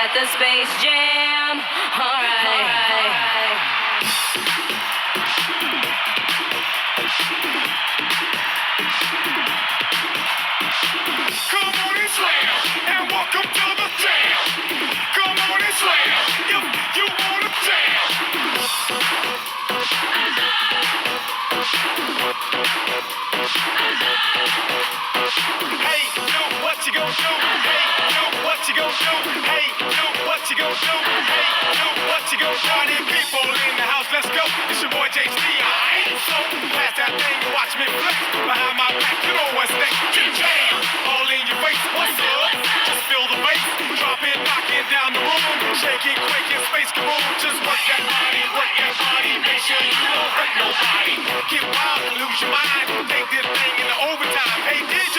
at the Space Jam. Alright. Come on and slam, and welcome to the jam. Come on and slam, if you wanna jam. Hey, yo, what you gonna do? Hey, yo, what you gonna do? Hey, yo, what you gonna do? Hey, yo, what you gonna do? Party people in the house, let's go. It's your boy JC. I ain't so pass that thing and watch me flex. Behind my back, you know what's next. Jam, all in your face. What's up? Just feel the bass. Drop it, knock it down the room. Shake it quick in space kaboom. Just work that body, work that body. Make sure you don't hurt nobody. Get wild and lose your mind. Take this thing into overtime. Hey DJ,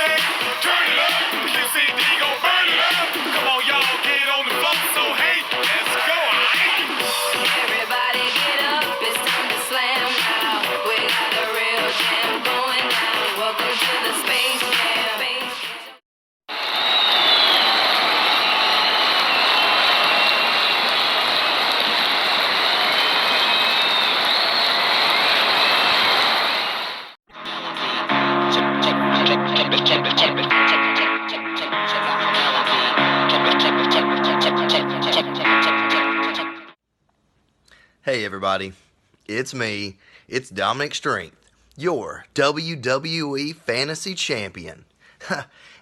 turn it up. QCD gon' burn it up. Come on, y'all, get on the floor. So hey, let's go. Everybody get up, it's time to slam now. We got a real jam going down. Welcome to the Space Jam. Hey everybody, it's me, it's Dominic Strength, your WWE Fantasy Champion.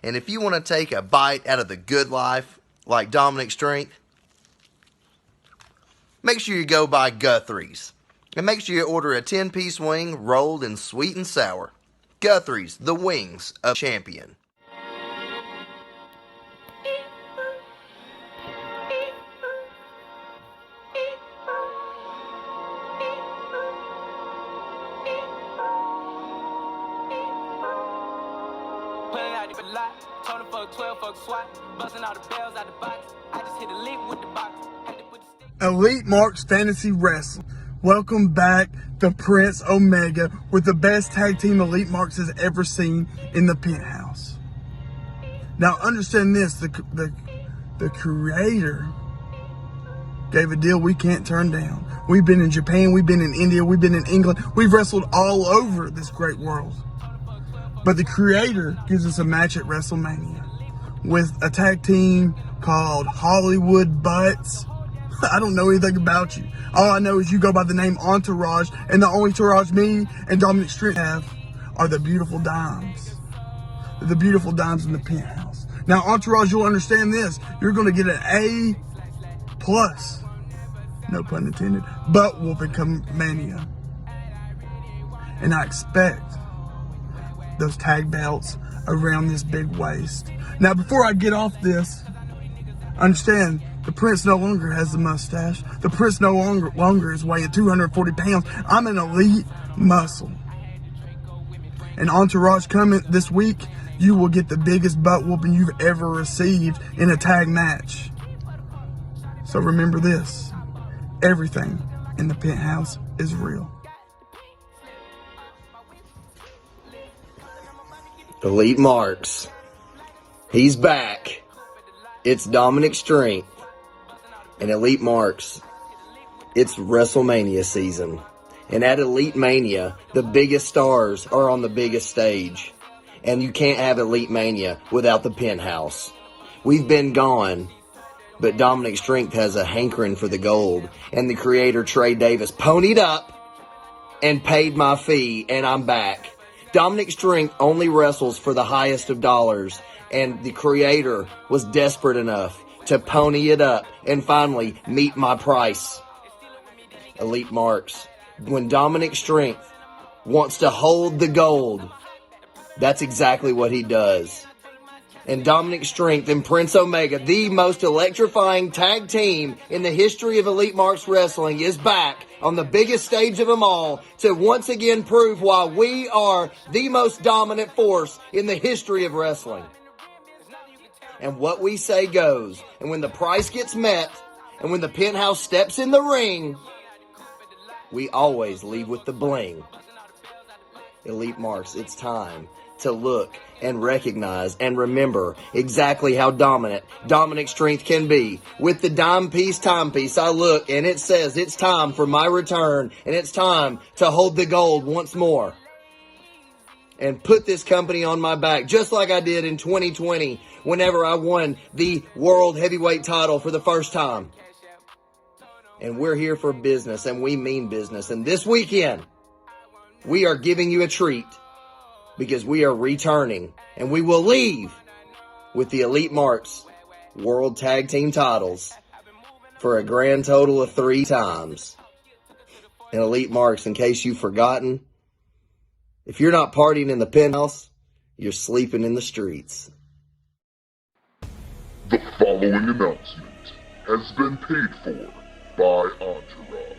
And if you want to take a bite out of the good life, like Dominic Strength, make sure you go by Guthrie's. And make sure you order a 10-piece wing rolled in sweet and sour. Guthrie's, the wings of champion. Elite Marks Fantasy Wrestling. Welcome back to Prince Omega with the best tag team Elite Marks has ever seen in the penthouse. Now understand this, the creator gave a deal we can't turn down. We've been in Japan, we've been in India, we've been in England, we've wrestled all over this great world. But the creator gives us a match at WrestleMania with a tag team called Hollywood Butts. I don't know anything about you. All I know is you go by the name Entourage, and the only entourage me and Dominic Strength have are the beautiful dimes. The beautiful dimes in the penthouse. Now, Entourage, you'll understand this. You're going to get an A+, no pun intended, butt whooping come Mania. And I expect those tag belts around this big waist. Now, before I get off this, understand, the Prince no longer has the mustache. The Prince no longer is weighing 240 pounds. I'm an elite muscle. And Entourage coming this week, you will get the biggest butt whooping you've ever received in a tag match. So remember this, everything in the penthouse is real. Elite Marks, he's back. It's Dominic Strength. And Elite Marks, it's WrestleMania season. And at Elite Mania, the biggest stars are on the biggest stage. And you can't have Elite Mania without the penthouse. We've been gone, but Dominic Strength has a hankering for the gold. And the creator, Trey Davis, ponied up and paid my fee, and I'm back. Dominic Strength only wrestles for the highest of dollars, and the creator was desperate enough to pony it up and finally meet my price. Elite Marks, when Dominic Strength wants to hold the gold, that's exactly what he does. And Dominic Strength and Prince Omega, the most electrifying tag team in the history of Elite Marks Wrestling, is back on the biggest stage of them all to once again prove why we are the most dominant force in the history of wrestling. And what we say goes. And when the price gets met, and when the penthouse steps in the ring, we always leave with the bling. Elite Marks, it's time to look and recognize and remember exactly how dominant Dominic Strength can be. With the timepiece, I look and it says it's time for my return, and it's time to hold the gold once more and put this company on my back, just like I did in 2020 whenever I won the World Heavyweight title for the first time. And we're here for business, and we mean business. And this weekend, we are giving you a treat, because we are returning, and we will leave with the Elite Marks World Tag Team titles for a grand total of 3 times. And Elite Marks, in case you've forgotten, if you're not partying in the penthouse, you're sleeping in the streets. The following announcement has been paid for by Entourage.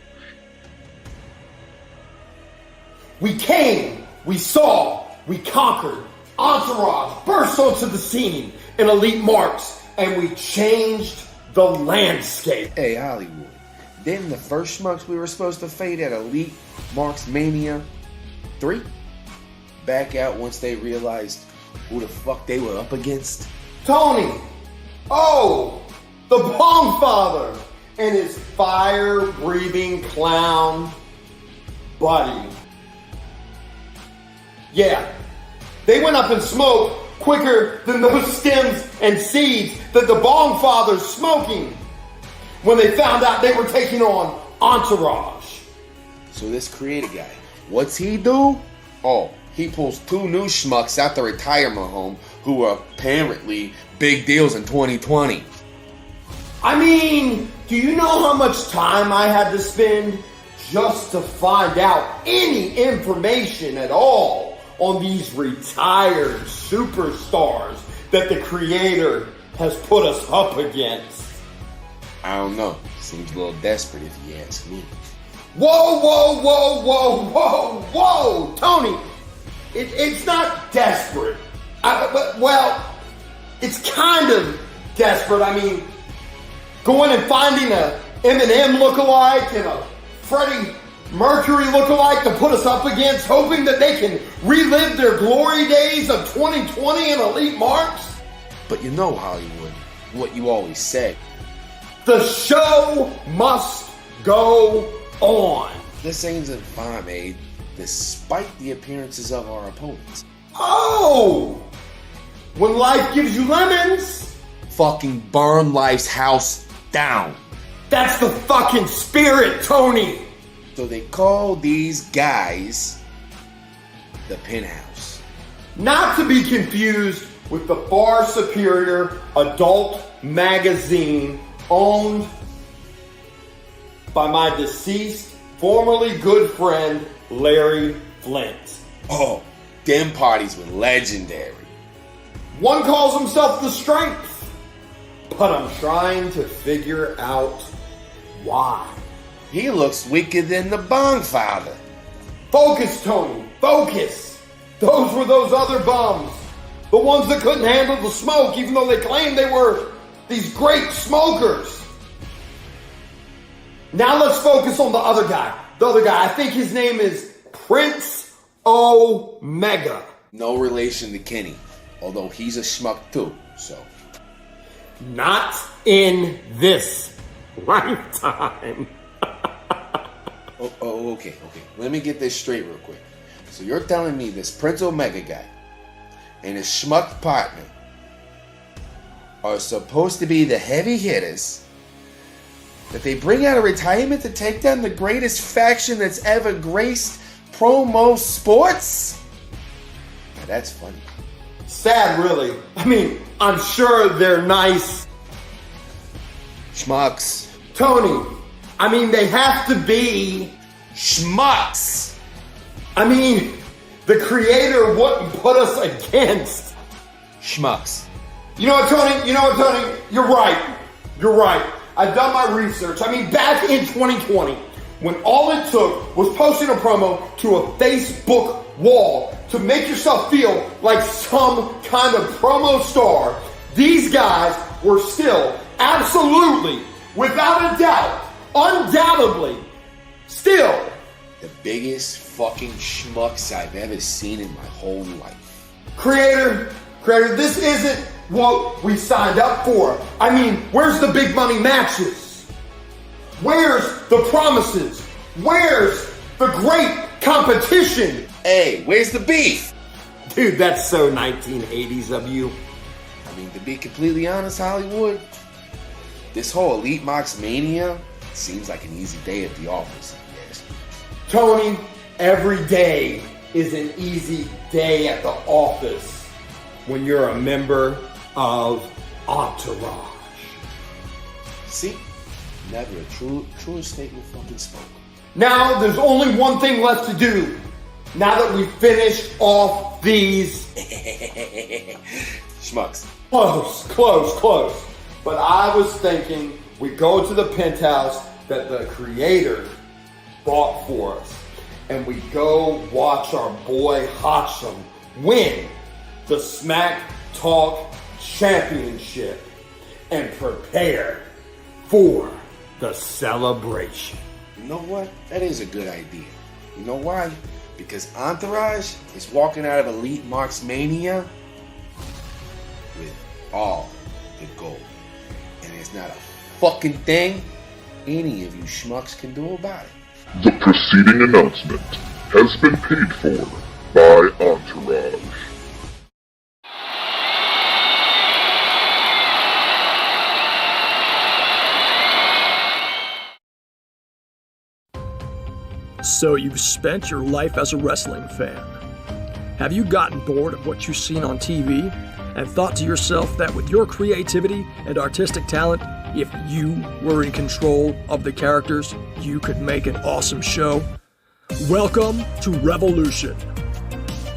We came, we saw, we conquered. Entourage burst onto the scene in Elite Marks, and we changed the landscape. Hey, Hollywood. Didn't the first schmucks we were supposed to fade at Elite Marks Mania 3 back out once they realized who the fuck they were up against? Tony! Oh! The Bong Father! And his fire-breathing clown buddy. Yeah, they went up in smoke quicker than those stems and seeds that the Bong Father's smoking when they found out they were taking on Entourage. So this creator guy, what's he do? Oh, he pulls 2 new schmucks out the retirement home who were apparently big deals in 2020. I mean, do you know how much time I had to spend just to find out any information at all on these retired superstars that the creator has put us up against? I don't know. Seems a little desperate if you ask me. Whoa, whoa, whoa, whoa, whoa, whoa, Tony. It's not desperate. Well, it's kind of desperate. I mean, going and finding a Eminem lookalike and a Freddie Mercury lookalike to put us up against, hoping that they can relive their glory days of 2020 in Elite Marks. But you know, Hollywood, what you always said. The show must go on. This ain't a pomade, despite the appearances of our opponents. Oh! When life gives you lemons, Fucking burn life's house down. that's the fucking spirit, Tony. So they call these guys the Penthouse. Not to be confused with the far superior adult magazine owned by my deceased, formerly good friend, Larry Flint. Oh, them parties were legendary. One calls himself the Strength, but I'm trying to figure out why. He looks weaker than the Bong Father. Focus, Tony, focus. Those were those other bums. The ones that couldn't handle the smoke, even though they claimed they were these great smokers. Now let's focus on the other guy. The other guy, I think his name is Prince Omega. No relation to Kenny, although he's a schmuck too, so. Not in this lifetime. Okay. Let me get this straight real quick. So you're telling me this Prince Omega guy and his schmuck partner are supposed to be the heavy hitters that they bring out of retirement to take down the greatest faction that's ever graced promo sports? Now that's funny. Sad, really. I mean, I'm sure they're nice. Schmucks. Tony, I mean, they have to be. Schmucks. I mean, the creator wouldn't put us against. Schmucks. You know what, Tony? You're right. I've done my research. I mean, back in 2020, when all it took was posting a promo to a Facebook wall to make yourself feel like some kind of promo star, these guys were still absolutely, without a doubt, undoubtedly, still The biggest fucking schmucks I've ever seen in my whole life. Creator, this isn't what we signed up for. I mean, where's the big money matches? Where's the promises? Where's the great competition? Hey, where's the beef? Dude, that's so 1980s of you. I mean, to be completely honest, Hollywood, this whole Elite Marks Mania seems like an easy day at the office. Yes. Tony, every day is an easy day at the office when you're a member of Entourage. See? Never a truer statement fucking spoken. Now, there's only one thing left to do. Now that we've finished off these... Schmucks. Close. But I was thinking we go to the penthouse that the creator bought for us. And we go watch our boy Hotchum win the Smack Talk Championship and prepare for the celebration. You know what? That is a good idea. You know why? Because Entourage is walking out of Elite Marks Mania with all the gold. And there's not a fucking thing any of you schmucks can do about it. The preceding announcement has been paid for by Entourage. So you've spent your life as a wrestling fan. Have you gotten bored of what you've seen on TV and thought to yourself that with your creativity and artistic talent, if you were in control of the characters, you could make an awesome show? Welcome to Revolution.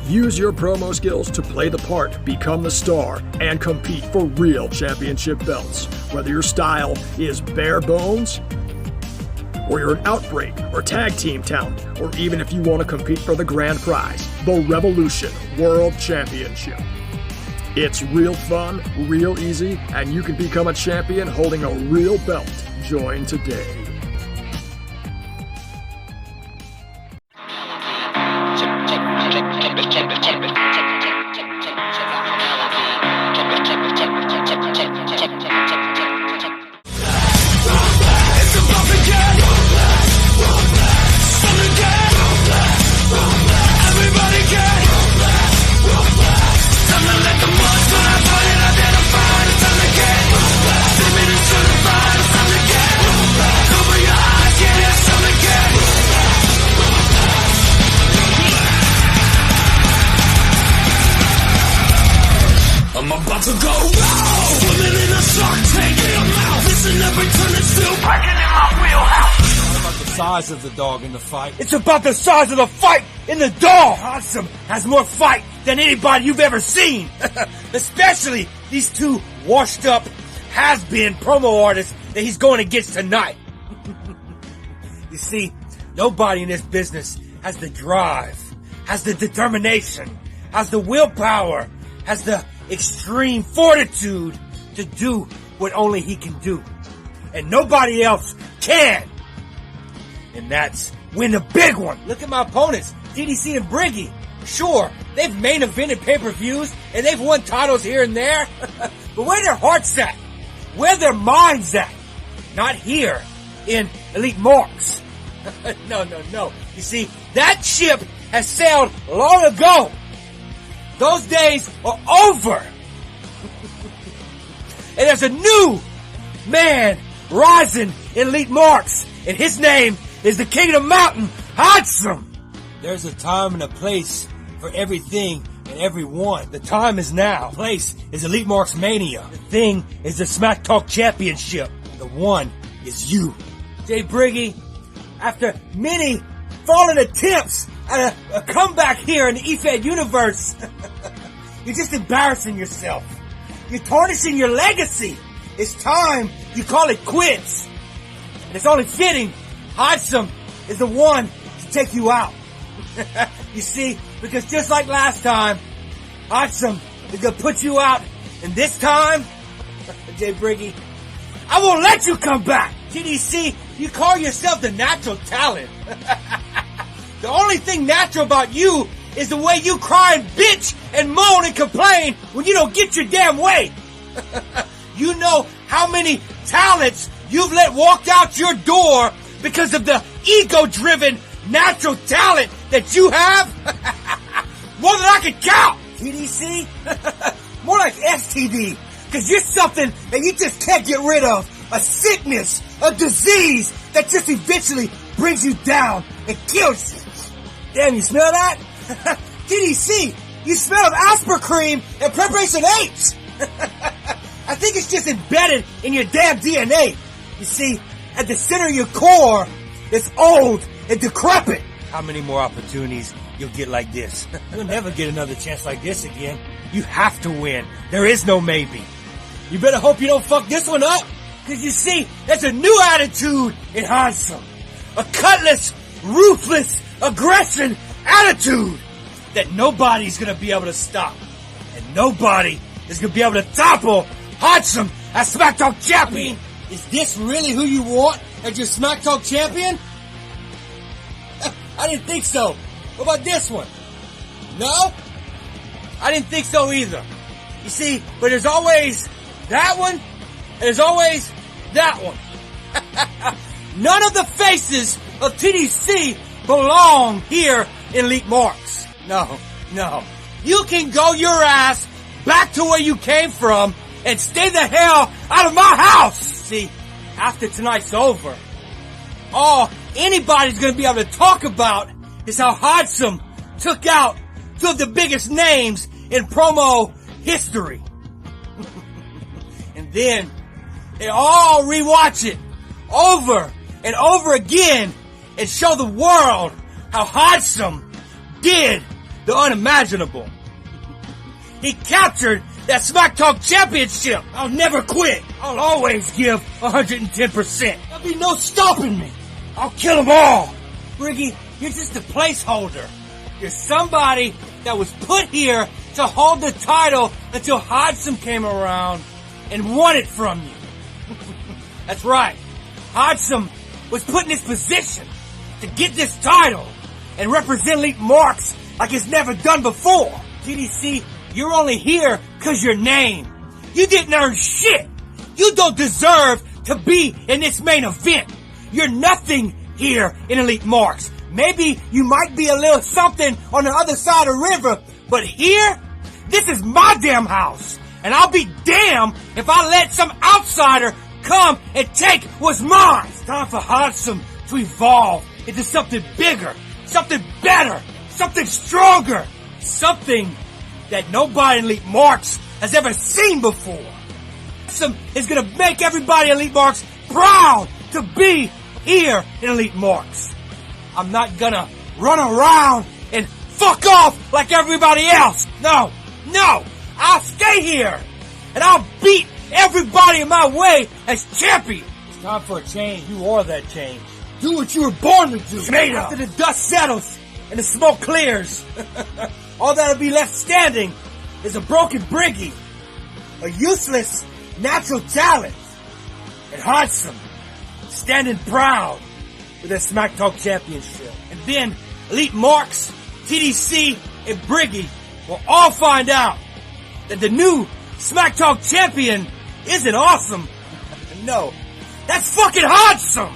Use your promo skills to play the part, become the star, and compete for real championship belts. Whether your style is bare bones, or you're an outbreak or tag team talent, or even if you want to compete for the grand prize, the Revolution World Championship. It's real fun, real easy, and you can become a champion holding a real belt. Join today. I'm about to go wild, swimming in a shark tank. Listen, every turn it's still breaking in my wheelhouse. It's not about the size of the dog in the fight. It's about the size of the fight in the dog. Awesome has more fight than anybody you've ever seen. Especially these two washed up, has-been promo artists that he's going against tonight. You see, nobody in this business has the drive, has the determination, has the willpower, has the extreme fortitude to do what only he can do. And nobody else can. And that's win the big one. Look at my opponents, DDC and Briggy. Sure, they've main evented pay-per-views and they've won titles here and there. But where their hearts at? Where their minds at? Not here in Elite Marks. No. You see, that ship has sailed long ago. Those days are over. And there's a new man rising in Elite Marks. And his name is the King of the Mountain, Hotchum. There's a time and a place for everything and everyone. The time is now. The place is Elite Marks Mania. The thing is the Smack Talk Championship. The one is you. Jay Briggy, after many fallen attempts at a comeback here in the EFED universe, you're just embarrassing yourself. You're tarnishing your legacy. It's time you call it quits. And it's only fitting Hotchum is the one to take you out. You see, because just like last time, Hotchum is going to put you out. And this time, Jay Briggy, I won't let you come back. TDC, you call yourself the natural talent. The only thing natural about you is the way you cry and bitch and moan and complain when you don't get your damn way. You know how many talents you've let walk out your door because of the ego-driven natural talent that you have? More than I can count. TDC? More like STD. Because you're something that you just can't get rid of. A sickness, a disease that just eventually brings you down and kills you. Damn, you smell that? TDC, you smell of asparcream and preparation H. I think it's just embedded in your damn DNA. You see, at the center of your core, it's old and decrepit. How many more opportunities you'll get like this? You'll never get another chance like this again. You have to win. There is no maybe. You better hope you don't fuck this one up. Because you see, there's a new attitude in Handsome. A cutlass, ruthless aggression attitude that nobody's going to be able to stop. And nobody is going to be able to topple Handsome as SmackDown champion. Is this really who you want as your SmackDown champion? I didn't think so. What about this one? No? I didn't think so either. You see, but there's always that one, and there's always that one. None of the faces of TDC belong here in Elite Marks. No. You can go your ass back to where you came from and stay the hell out of my house. See, after tonight's over, all anybody's going to be able to talk about is how Handsome took out two of the biggest names in promo history. And then they all rewatch it over and over again and show the world how Handsome did the unimaginable. He captured that SmackDown championship. I'll never quit. I'll always give 110%. There'll be no stopping me. I'll kill them all. Briggy, you're just a placeholder. You're somebody that was put here to hold the title until Handsome came around and won it from you. That's right. Handsome was put in this position to get this title and represent Elite Marks like it's never done before. TDC, you're only here because your name. You didn't earn shit. You don't deserve to be in this main event. You're nothing here in Elite Marks. Maybe you might be a little something on the other side of the river, but here, this is my damn house. And I'll be damned if I let some outsider come and take what's mine. It's time for Handsome to evolve into something bigger, something better, something stronger, something that nobody in Elite Marks has ever seen before. Handsome is gonna make everybody in Elite Marks proud to be here in Elite Marks. I'm not gonna run around and fuck off like everybody else. No, I'll stay here and I'll beat everybody in my way as champion. It's time for a change. You are that change. Do what you were born to do. Made up. After the dust settles and the smoke clears, all that'll be left standing is a broken Briggy, a useless natural talent, and Handsome standing proud with their SmackDown championship. And then Elite Marks, TDC, and Briggy will all find out that the new SmackDown champion isn't awesome. No, that's fucking Handsome.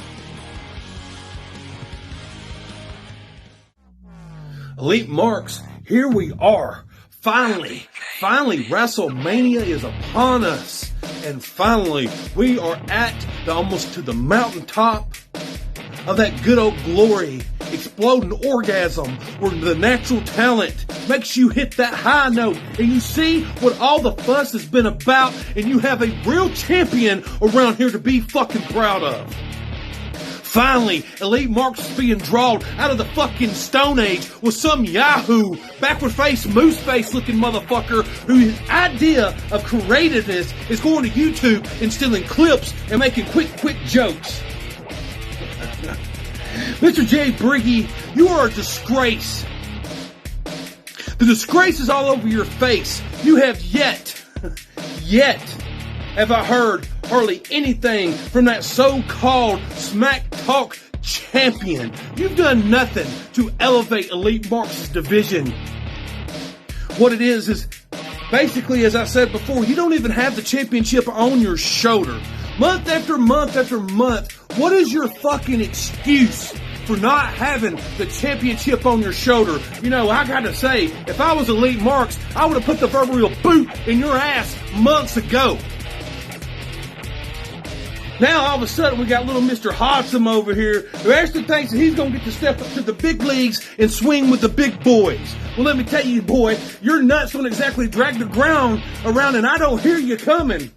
Elite Marks, here we are. Finally, WrestleMania is upon us. And finally, we are almost to the mountaintop of that good old glory, exploding orgasm, where the natural talent makes you hit that high note, and you see what all the fuss has been about, and you have a real champion around here to be fucking proud of. Finally, Elite Marks is being drawn out of the fucking Stone Age with some Yahoo, backward face, moose face looking motherfucker whose idea of creativeness is going to YouTube and stealing clips and making quick jokes. Mr. J. Briggy, you are a disgrace. The disgrace is all over your face. You have yet have I heard hardly anything from that so-called Smack Talk champion. You've done nothing to elevate Elite Marks' division what it is basically, as I said before, you don't even have the championship on your shoulder. Month after month after month, what is your fucking excuse for not having the championship on your shoulder? You know, I gotta say, if I was Elite Marks, I would have put the proverbial boot in your ass months ago. Now, all of a sudden, we got little Mr. Hodsom over here who actually thinks that he's going to get to step up to the big leagues and swing with the big boys. Well, let me tell you, boy, your nuts don't exactly drag the ground around, and I don't hear you coming.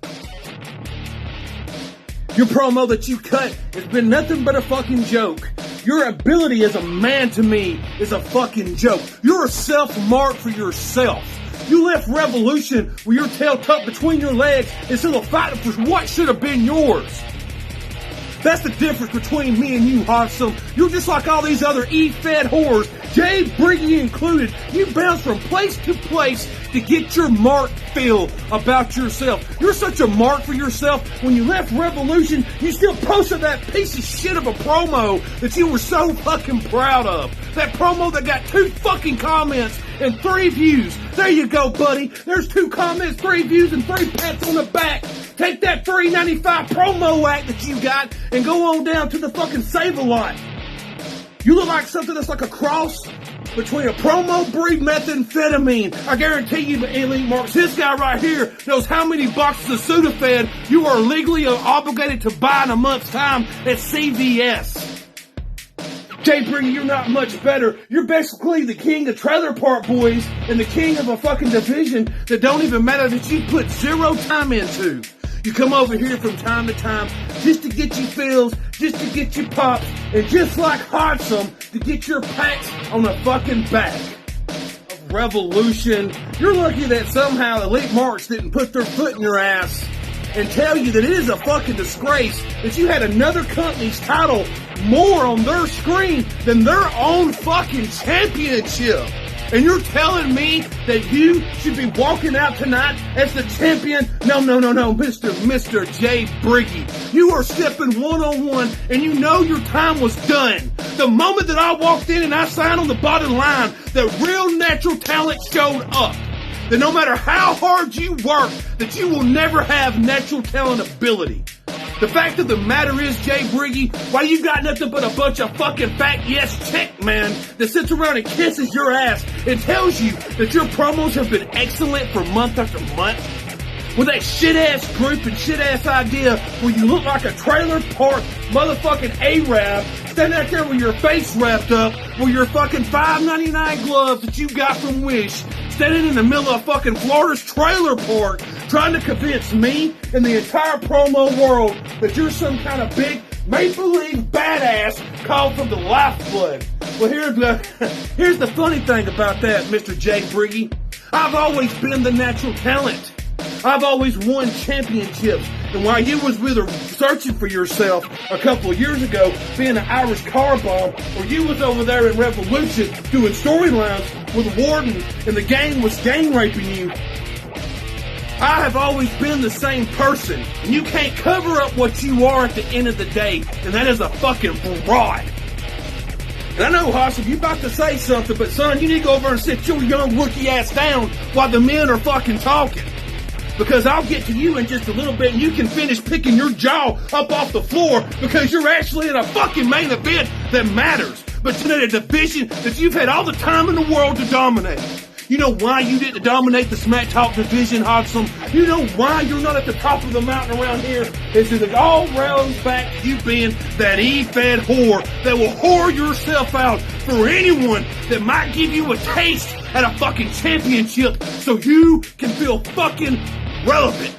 Your promo that you cut has been nothing but a fucking joke. Your ability as a man to me is a fucking joke. You're a self-mark for yourself. You left Revolution with your tail tucked between your legs instead of fighting for what should have been yours. That's the difference between me and you, Hodsom. You're just like all these other E-fed whores, Jay Briggy included. You bounce from place to place to get your mark feel about yourself. You're such a mark for yourself. When you left Revolution, you still posted that piece of shit of a promo that you were so fucking proud of. That promo that got 2 fucking comments and 3 views. There you go, buddy. There's 2 comments, 3 views, and 3 pats on the back. Take that $3.95 promo act that you got and go on down to the fucking Save-A-Lot. You look like something that's like a cross between a promo breed methamphetamine. I guarantee you, Elite Marks, this guy right here knows how many boxes of Sudafed you are legally obligated to buy in a month's time at CVS. Jay Briggy, you're not much better. You're basically the king of Trailer Park Boys and the king of a fucking division that don't even matter that you put 0 time into. You come over here from time to time just to get your feels, just to get your pops, and just like Hodsom, to get your pats on the fucking back of Revolution. You're lucky that somehow Elite Marks didn't put their foot in your ass and tell you that it is a fucking disgrace that you had another company's title more on their screen than their own fucking championship. And you're telling me that you should be walking out tonight as the champion? No, Mr. Jay Briggy. You are stepping one-on-one, and you know your time was done. The moment that I walked in and I signed on the bottom line, the real natural talent showed up. That no matter how hard you work, that you will never have natural talent ability. The fact of the matter is, Jay Briggy, why you got nothing but a bunch of fucking fat yes chick man that sits around and kisses your ass and tells you that your promos have been excellent for month after month? With that shit-ass group and shit-ass idea where you look like a trailer park motherfucking Arab standing out there with your face wrapped up with your fucking $5.99 gloves that you got from Wish, standing in the middle of fucking Florida's trailer park trying to convince me and the entire promo world that you're some kind of big make-believe badass called from the lifeblood. Well, here's the funny thing about that, Mr. Jay Briggy. I've always been the natural talent. I've always won championships. And while you was either searching for yourself a couple of years ago, being an Irish car bomb, or you was over there in Revolution doing storylines with Warden and the gang was gang raping you, I have always been the same person. And you can't cover up what you are at the end of the day. And that is a fucking fraud. And I know, Hodsom, you about to say something, but son, you need to go over and sit your young rookie ass down while the men are fucking talking. Because I'll get to you in just a little bit and you can finish picking your jaw up off the floor because you're actually in a fucking main event that matters. But in a division that you've had all the time in the world to dominate. You know why you didn't dominate the Smack Talk division, Hodsom? You know why you're not at the top of the mountain around here? Is that it all rounds back to you being that E-fed whore that will whore yourself out for anyone that might give you a taste at a fucking championship so you can feel fucking relevant.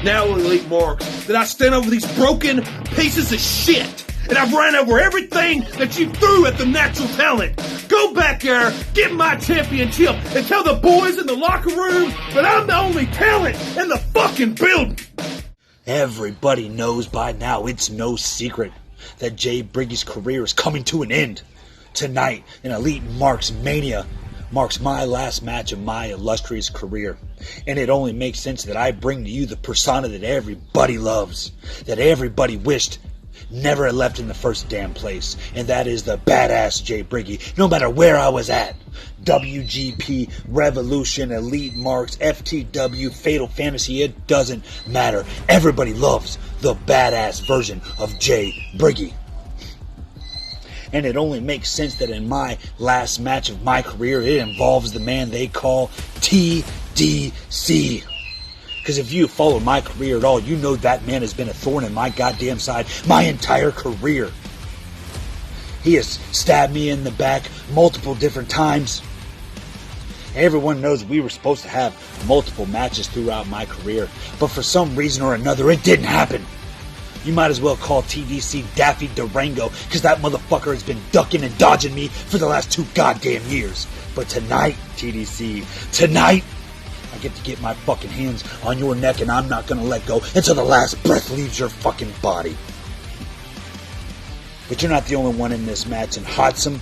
Now, Elite Marks, that I stand over these broken pieces of shit and I've ran over everything that you threw at the natural talent. Go back there, get my championship, and tell the boys in the locker room that I'm the only talent in the fucking building. Everybody knows by now, it's no secret, that Jay Briggy's career is coming to an end. Tonight, in Elite Marks Mania, marks my last match of my illustrious career. And it only makes sense that I bring to you the persona that everybody loves, that everybody wished never left in the first damn place, and that is the badass Jay Briggy, no matter where I was at. WGP, Revolution, Elite Marks, FTW, Fatal Fantasy, it doesn't matter. Everybody loves the badass version of Jay Briggy. And it only makes sense that in my last match of my career, it involves the man they call TDC. Because if you follow my career at all, you know that man has been a thorn in my goddamn side my entire career. He has stabbed me in the back multiple different times. Everyone knows we were supposed to have multiple matches throughout my career, but for some reason or another, it didn't happen. You might as well call TDC Daffy Durango, because that motherfucker has been ducking and dodging me for the last 2 goddamn years. But tonight, TDC, tonight, I get to get my fucking hands on your neck, and I'm not gonna let go until the last breath leaves your fucking body. But you're not the only one in this match, and Hotsum,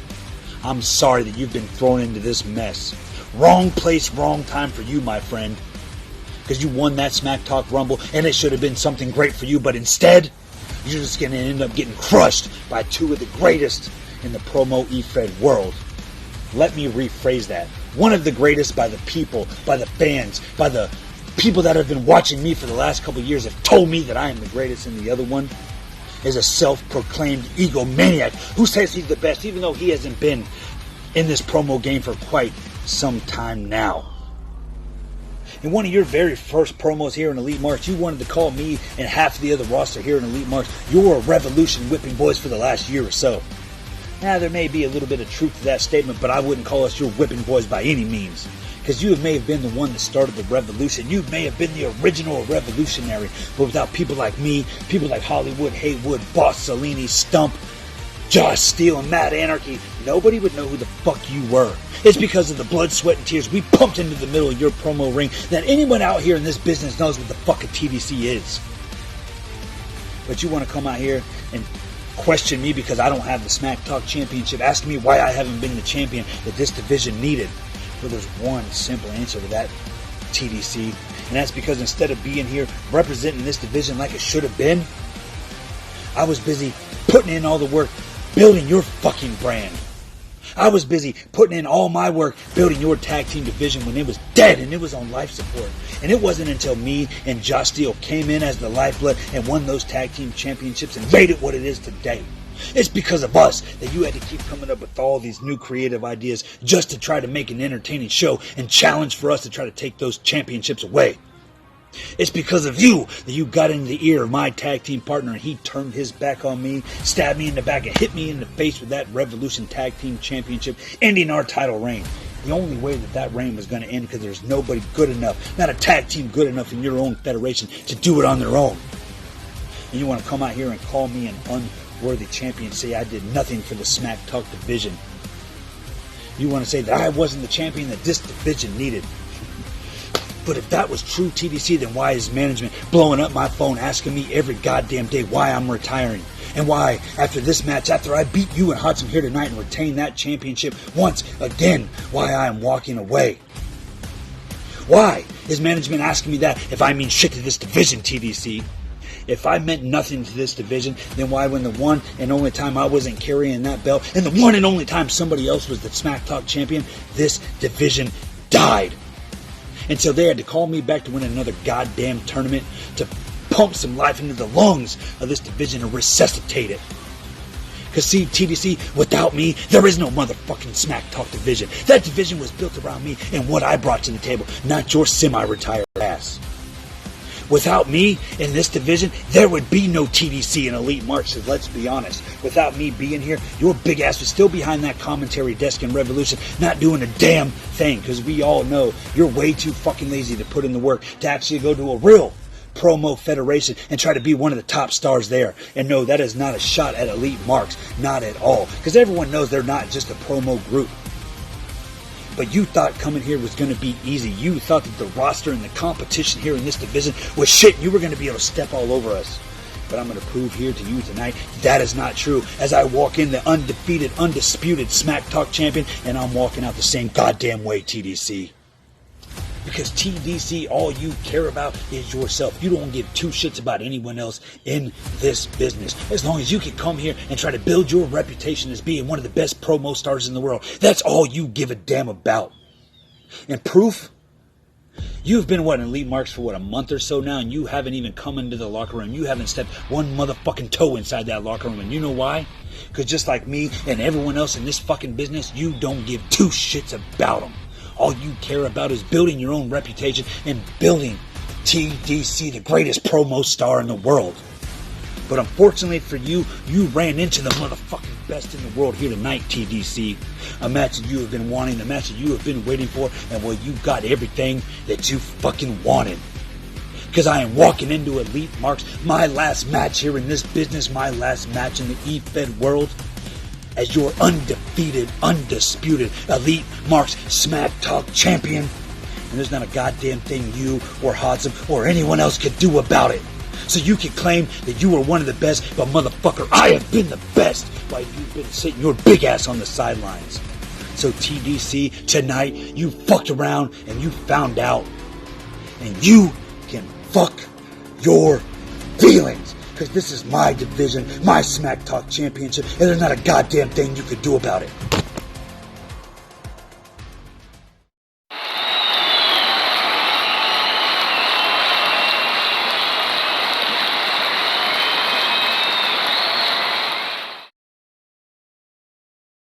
I'm sorry that you've been thrown into this mess. Wrong place, wrong time for you, my friend. Because you won that Smack Talk Rumble, and it should have been something great for you, but instead, you're just going to end up getting crushed by 2 of the greatest in the promo E-Fed world. Let me rephrase that. One of the greatest by the people, by the fans, by the people that have been watching me for the last couple of years have told me that I am the greatest, and the other one is a self-proclaimed egomaniac who says he's the best, even though he hasn't been in this promo game for quite some time now. In one of your very first promos here in Elite Marks, you wanted to call me and half of the other roster here in Elite Marks your Revolution whipping boys for the last year or so. Now, there may be a little bit of truth to that statement, but I wouldn't call us your whipping boys by any means. Because you may have been the one that started the revolution. You may have been the original revolutionary. But without people like me, people like Hollywood, Haywood, Boss Salini, Stump, Josh Steele, and Mad Anarchy, nobody would know who the fuck you were. It's because of the blood, sweat, and tears we pumped into the middle of your promo ring that anyone out here in this business knows what the fuck a TDC is. But you want to come out here and question me because I don't have the Smack Talk Championship, asking me why I haven't been the champion that this division needed. Well, there's one simple answer to that, TDC, and that's because instead of being here representing this division like it should have been, I was busy putting in all the work building your fucking brand. I was busy putting in all my work building your tag team division when it was dead and it was on life support. And it wasn't until me and Josh Steele came in as the lifeblood and won those tag team championships and made it what it is today. It's because of us that you had to keep coming up with all these new creative ideas just to try to make an entertaining show and challenge for us to try to take those championships away. It's because of you that you got into the ear of my tag team partner and he turned his back on me, stabbed me in the back, and hit me in the face with that Revolution Tag Team Championship, ending our title reign. The only way that that reign was going to end because there's nobody good enough, not a tag team good enough in your own federation to do it on their own. And you want to come out here and call me an unworthy champion, say I did nothing for the Smack Talk division. You want to say that I wasn't the champion that this division needed. But if that was true, TDC, then why is management blowing up my phone asking me every goddamn day why I'm retiring? And why, after this match, after I beat you and Hudson here tonight and retain that championship once again, why I am walking away? Why is management asking me that if I mean shit to this division, TDC? If I meant nothing to this division, then why, when the one and only time I wasn't carrying that belt, and the one and only time somebody else was the Smack Talk champion, this division died? And so they had to call me back to win another goddamn tournament to pump some life into the lungs of this division and resuscitate it. Because see, TDC, without me, there is no motherfucking Smack Talk division. That division was built around me and what I brought to the table, not your semi-retired ass. Without me in this division, there would be no TDC in Elite March, so let's be honest. Without me being here, your big ass was still behind that commentary desk in Revolution, not doing a damn thing, because we all know you're way too fucking lazy to put in the work to actually go to a real promo federation and try to be one of the top stars there. And no, that is not a shot at Elite Marks, not at all, because everyone knows they're not just a promo group. But you thought coming here was going to be easy. You thought that the roster and the competition here in this division was shit. You were going to be able to step all over us. But I'm going to prove here to you tonight that is not true. As I walk in the undefeated, undisputed Smack Talk champion, and I'm walking out the same goddamn way, TDC. Because TDC, all you care about is yourself. You don't give two shits about anyone else in this business. As long as you can come here and try to build your reputation as being one of the best promo stars in the world, that's all you give a damn about. And proof? You've been, in Elite Marks for, a month or so now, and you haven't even come into the locker room. You haven't stepped one motherfucking toe inside that locker room. And you know why? Because just like me and everyone else in this fucking business, you don't give two shits about them. All you care about is building your own reputation and building TDC, the greatest promo star in the world. But unfortunately for you, you ran into the motherfucking best in the world here tonight, TDC. A match that you have been wanting, a match that you have been waiting for, and well, you got everything that you fucking wanted. Because I am walking into Elite Marks, my last match here in this business, my last match in the E-Fed world, as your undefeated, undisputed Elite Marks Smack Talk champion. And there's not a goddamn thing you or Hodsam or anyone else could do about it. So you can claim that you are one of the best, but motherfucker, I have been the best while you've been sitting your big ass on the sidelines. So TDC, tonight, you fucked around and you found out. And you can fuck your feelings. Because this is my division, my Smack Talk championship, and there's not a goddamn thing you could do about it.